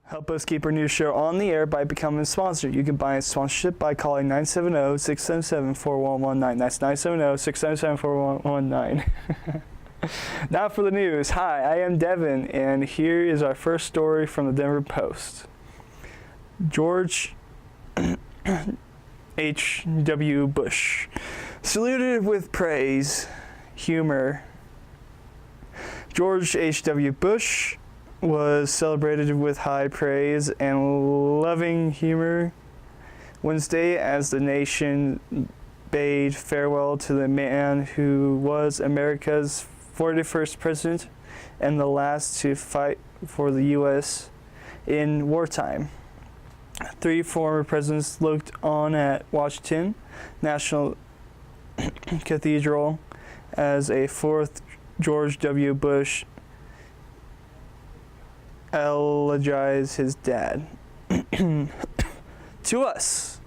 Help us keep our news show on the air by becoming a sponsor. You can buy a sponsorship by calling 970-677-4119. That's 970-677-4119. Now for the news. Hi, I am Devin, and here is our first story from the Denver Post. George H.W. Bush saluted with praise, humor. George H.W. Bush was celebrated with high praise and loving humor Wednesday as the nation bade farewell to the man who was America's 41st president and the last to fight for the U.S. in wartime. Three former presidents looked on at Washington National Cathedral as a fourth George W. Bush eulogized his dad. To us,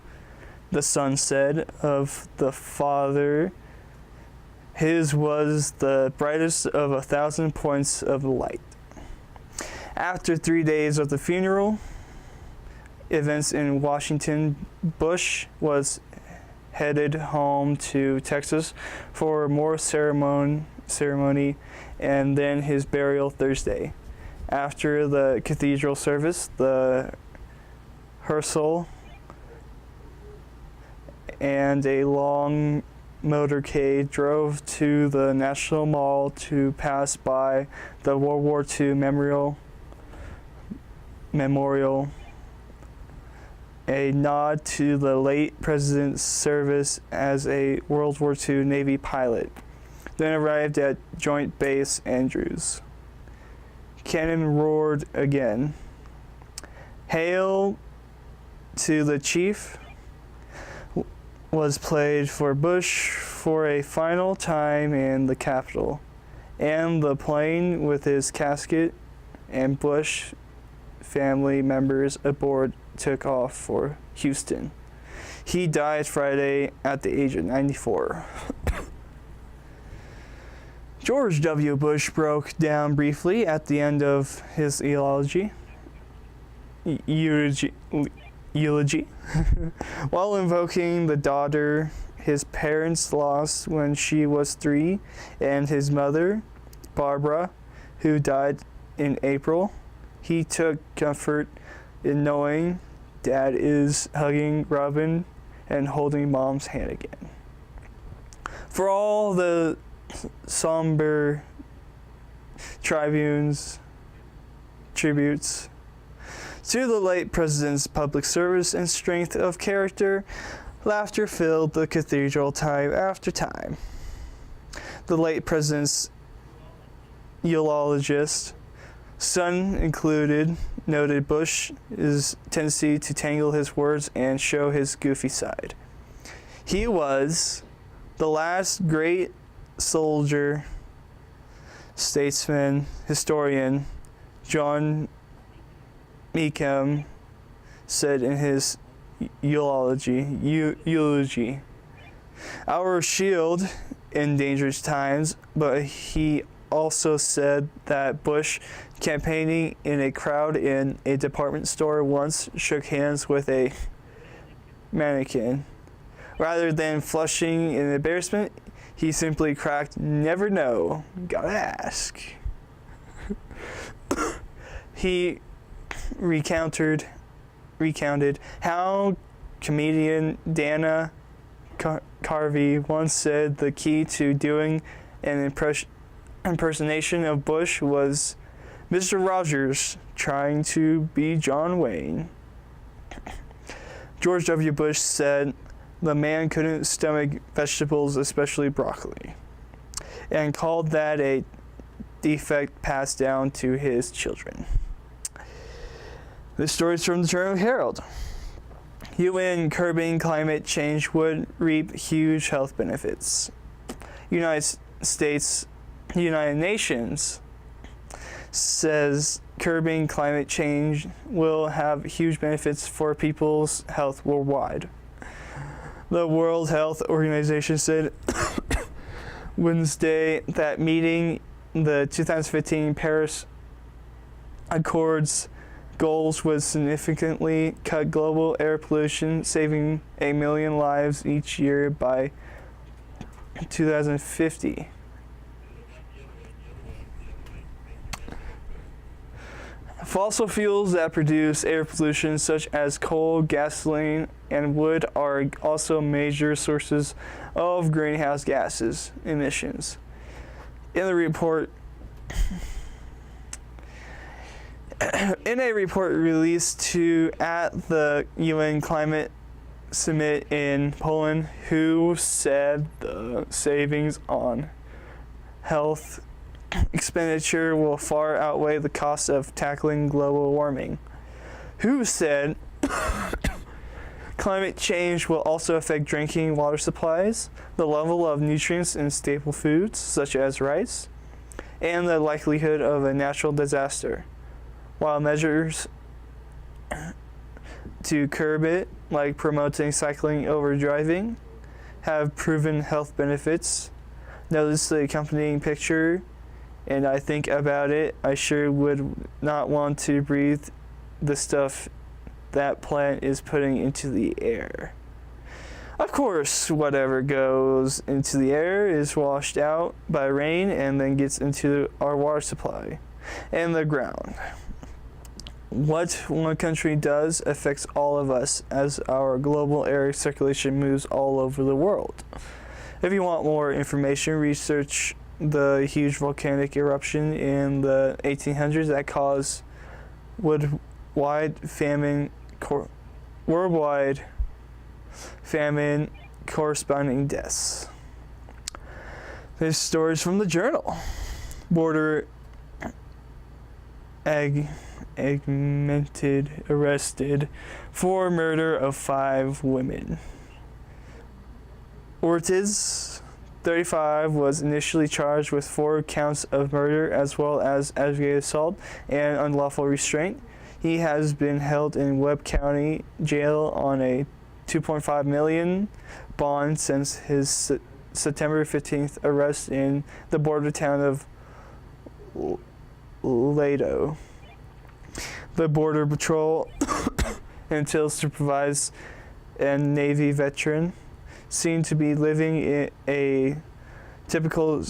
the son said of the father, his was the brightest of 1,000 points of light. After 3 days of the funeral events in Washington, Bush was headed home to Texas for more ceremony and then his burial Thursday. After the cathedral service, the hearse and a long motorcade drove to the National Mall to pass by the World War II memorial, a nod to the late president's service as a World War II Navy pilot, then arrived at Joint Base Andrews. Cannon roared again. Hail to the Chief was played for Bush for a final time in the Capitol, and the plane with his casket and Bush family members aboard took off for Houston. He died Friday at the age of 94. George W. Bush broke down briefly at the end of his eulogy while invoking the daughter his parents lost when she was 3 and his mother, Barbara, who died in April. He took comfort in knowing Dad is hugging Robin and holding Mom's hand again. For all the somber tributes to the late president's public service and strength of character, laughter filled the cathedral time after time. The late president's eulogist, son included, noted Bush's tendency to tangle his words and show his goofy side. He was the last great soldier, statesman, historian. John Mechem said in his eulogy, our shield in dangerous times, but he also said that Bush, campaigning in a crowd in a department store, once shook hands with a mannequin. Rather than flushing in embarrassment, he simply cracked, "Never know, gotta ask." He recounted how comedian Dana Carvey once said the key to doing an impersonation of Bush was Mr. Rogers trying to be John Wayne. George W. Bush said the man couldn't stomach vegetables, especially broccoli, and called that a defect passed down to his children. This story is from the Toronto Herald. UN curbing climate change would reap huge health benefits. United Nations says curbing climate change will have huge benefits for people's health worldwide. The World Health Organization said Wednesday that meeting the 2015 Paris Accords goals would significantly cut global air pollution, saving 1 million lives each year by 2050. Fossil fuels that produce air pollution, such as coal, gasoline, and wood, are also major sources of greenhouse gases emissions. In a report released at the UN Climate Summit in Poland, WHO said the savings on health expenditure will far outweigh the cost of tackling global warming. WHO said climate change will also affect drinking water supplies, the level of nutrients in staple foods such as rice, and the likelihood of a natural disaster. While measures to curb it, like promoting cycling over driving, have proven health benefits, notice the accompanying picture, and I think about it, I sure would not want to breathe the stuff that plant is putting into the air. Of course, whatever goes into the air is washed out by rain and then gets into our water supply and the ground. What one country does affects all of us as our global air circulation moves all over the world. If you want more information, research the huge volcanic eruption in the 1800s that caused worldwide famine corresponding deaths. This story is from the Journal. Border augmented arrested for murder of 5 women. Ortiz, 35, was initially charged with 4 counts of murder as well as aggravated assault and unlawful restraint. He has been held in Webb County Jail on a $2.5 million bond since his September 15th arrest in the border town of Laredo. The Border Patrol until supervised and Navy veteran seen to be living in a typical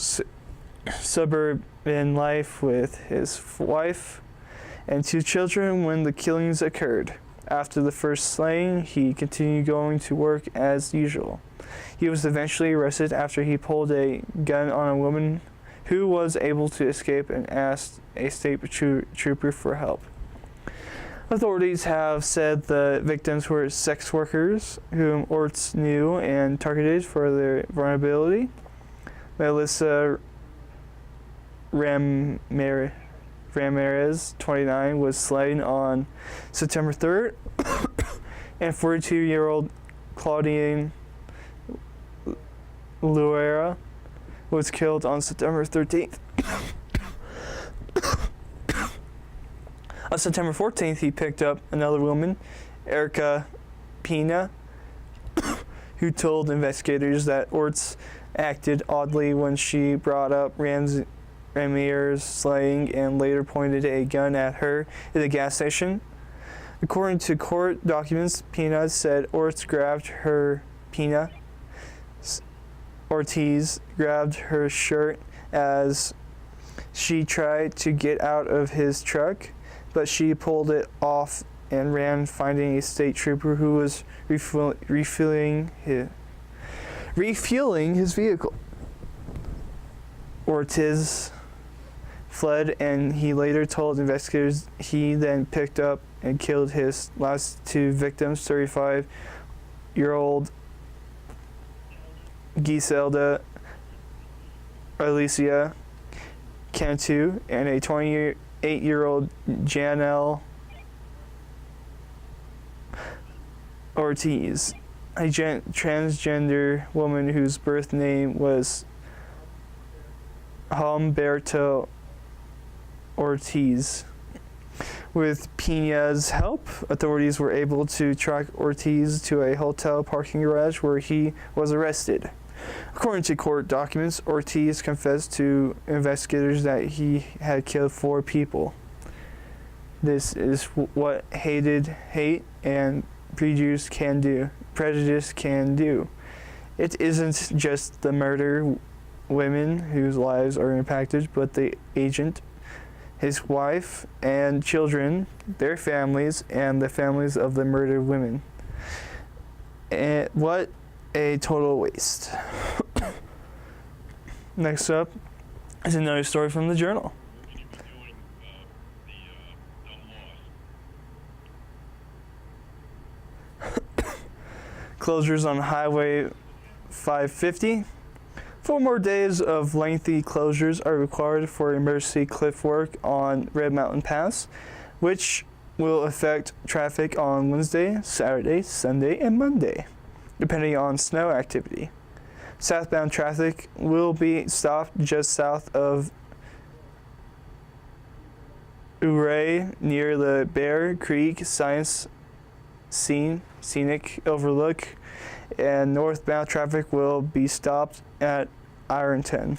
suburban life with his wife and 2 children when the killings occurred. After the first slaying, he continued going to work as usual. He was eventually arrested after he pulled a gun on a woman who was able to escape and asked a state trooper for help. Authorities have said the victims were sex workers whom Ortiz knew and targeted for their vulnerability. Melissa Ramirez, 29, was slain on September 3rd, and 42-year-old Claudine Luera was killed on September 13th. On September 14th, he picked up another woman, Erica Pina, who told investigators that Ortiz acted oddly when she brought up Ramirez's slaying and later pointed a gun at her at a gas station. According to court documents, Ortiz grabbed her shirt as she tried to get out of his truck, but she pulled it off and ran, finding a state trooper who was refueling his vehicle. Ortiz fled, and he later told investigators he then picked up and killed his last 2 victims, 35-year-old Giselda Alicia Cantu and a 28-year-old Janelle Ortiz, a transgender woman whose birth name was Humberto Ortiz. With Pina's help, authorities were able to track Ortiz to a hotel parking garage where he was arrested. According to court documents, Ortiz confessed to investigators that he had killed 4 people. This is what hate and prejudice can do. It isn't just the murder women whose lives are impacted, but the agent, his wife and children, their families, and the families of the murdered women. And what a total waste. Next up is another story from the Journal. Closures on Highway 550. 4 more days of lengthy closures are required for emergency cliff work on Red Mountain Pass, which will affect traffic on Wednesday, Saturday, Sunday, and Monday, depending on snow activity. Southbound traffic will be stopped just south of Ouray near the Bear Creek Scenic Overlook, and northbound traffic will be stopped at Ironton.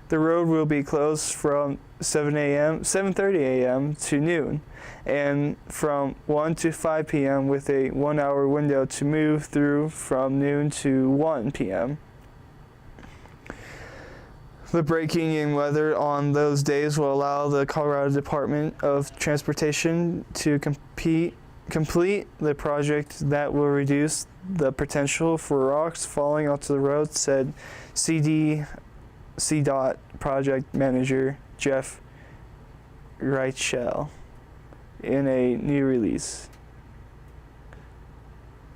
The road will be closed from 7:30 a.m. to noon, and from 1 to 5 p.m. with a 1-hour window to move through from noon to 1 p.m. The breaking in weather on those days will allow the Colorado Department of Transportation to complete the project that will reduce the potential for rocks falling onto the road, said CDOT project manager Jeff Reichel in a new release.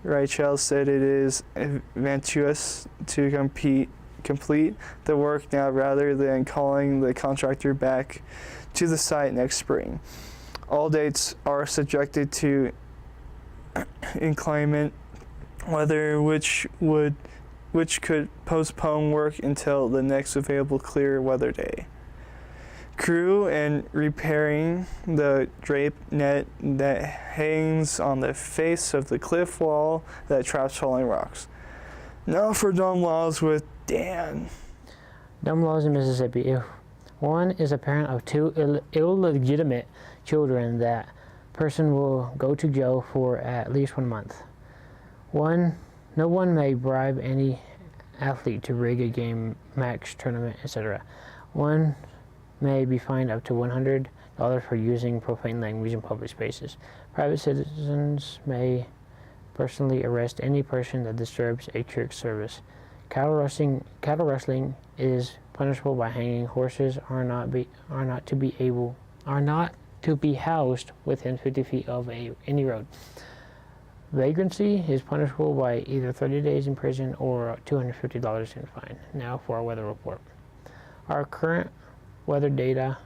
Reichel said it is advantageous to complete the work now rather than calling the contractor back to the site next spring. All dates are subjected to inclement weather, which could postpone work until the next available clear weather day. Crew and repairing the drape net that hangs on the face of the cliff wall that traps falling rocks. Now for dumb laws with Dan. Dumb laws in Mississippi. If one is a parent of 2 illegitimate children, that person will go to jail for at least 1 month. No one may bribe any athlete to rig a game, match, tournament, etc. One may be fined up to $100 for using profane language in public spaces. Private citizens may personally arrest any person that disturbs a church service. Cattle wrestling is punishable by hanging. Horses are not to be housed within 50 feet of any road. Vagrancy is punishable by either 30 days in prison or $250 in fine. Now for our weather report. Our current weather data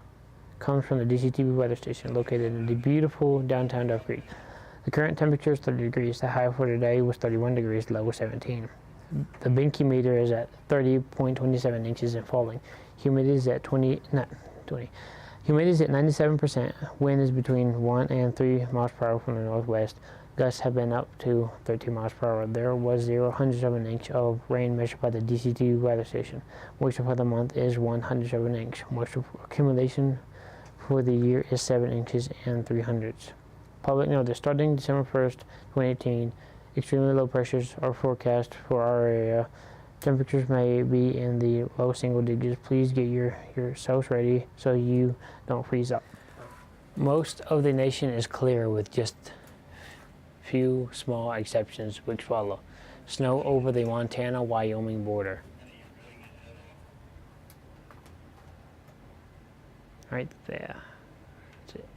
comes from the DCTV weather station located in the beautiful downtown Duff Creek. The current temperature is 30 degrees. The high for today was 31 degrees, the low was 17. The Binky meter is at 30.27 inches and falling. Humidity is at Humidity is at 97%. Wind is between 1 and 3 miles per hour from the northwest. Gusts have been up to 13 miles per hour. There was 0.00 of an inch of rain measured by the DCT weather station. Moisture for the month is 1/100 of an inch. Moisture accumulation for the year is 7 inches and 3/100. Public notice: starting December 1st, 2018, extremely low pressures are forecast for our area. Temperatures may be in the low single digits. Please get yourselves ready so you don't freeze up. Most of the nation is clear with just few small exceptions which follow. Snow over the Montana-Wyoming border. Right there. That's it.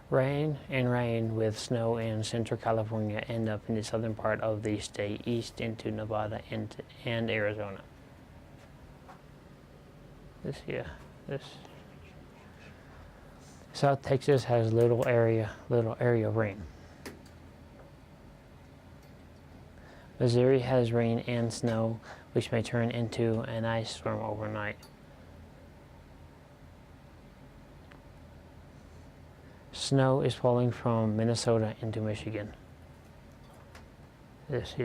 Rain and rain with snow in Central California end up in the southern part of the state, east into Nevada and Arizona. This. South Texas has little area of rain. Missouri has rain and snow, which may turn into an ice storm overnight. Snow is falling from Minnesota into Michigan. This.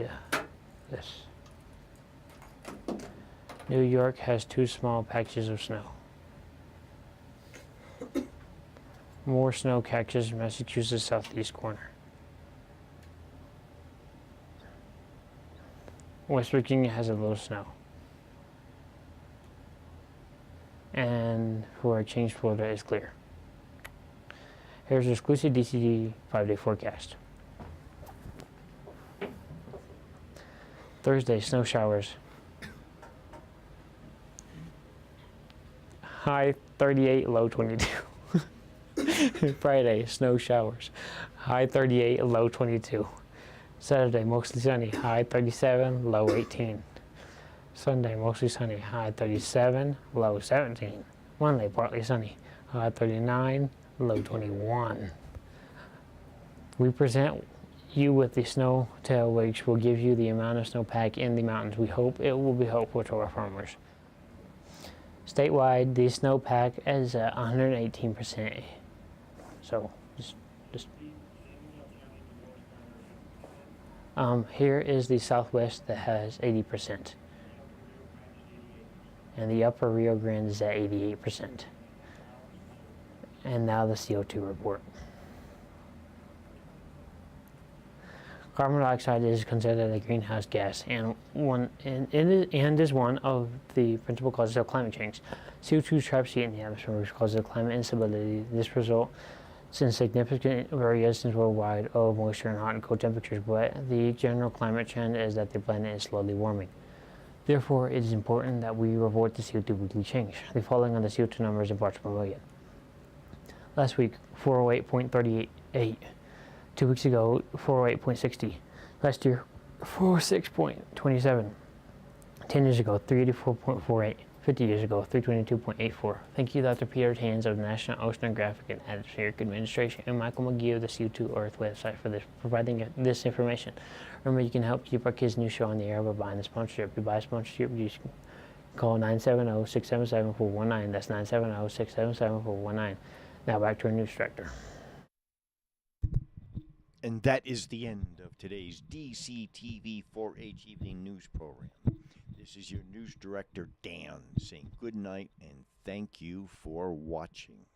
New York has 2 small patches of snow. More snow catches Massachusetts southeast corner. West Virginia has a little snow. And for a change, Florida is clear. Here's your exclusive DCD 5-day forecast. Thursday, snow showers. High 38, low 22. Friday, snow showers. High 38, low 22. Saturday, mostly sunny. High 37, low 18. Sunday, mostly sunny. High 37, low 17. Monday, partly sunny. High 39, low 21. We present you with the snow tail, which will give you the amount of snowpack in the mountains. We hope it will be helpful to our farmers. Statewide, the snowpack is at 118%. So, here is the Southwest that has 80%. And the upper Rio Grande is at 88%. And now the CO2 report. Carbon dioxide is considered a greenhouse gas and is one of the principal causes of climate change. CO2 traps heat in the atmosphere, which causes climate instability. This results in significant variations worldwide of moisture and hot and cold temperatures, but the general climate trend is that the planet is slowly warming. Therefore, it is important that we report the CO2 weekly change. The following are the CO2 numbers in parts per million. Last week, 408.38. 2 weeks ago, 408.60. Last year, 406.27. 10 years ago, 384.48. 50 years ago, 322.84. Thank you, Dr. Peter Haynes of the National Oceanographic and Atmospheric Administration and Michael McGee of the CO2 Earth website for providing this information. Remember, you can help keep our kids' new show on the air by buying a sponsorship. To buy a sponsorship, you can call 970-677-419. That's 970-677-419. Now back to our news director. And that is the end of today's DCTV 4-H Evening News Program. This is your news director, Dan, saying good night and thank you for watching.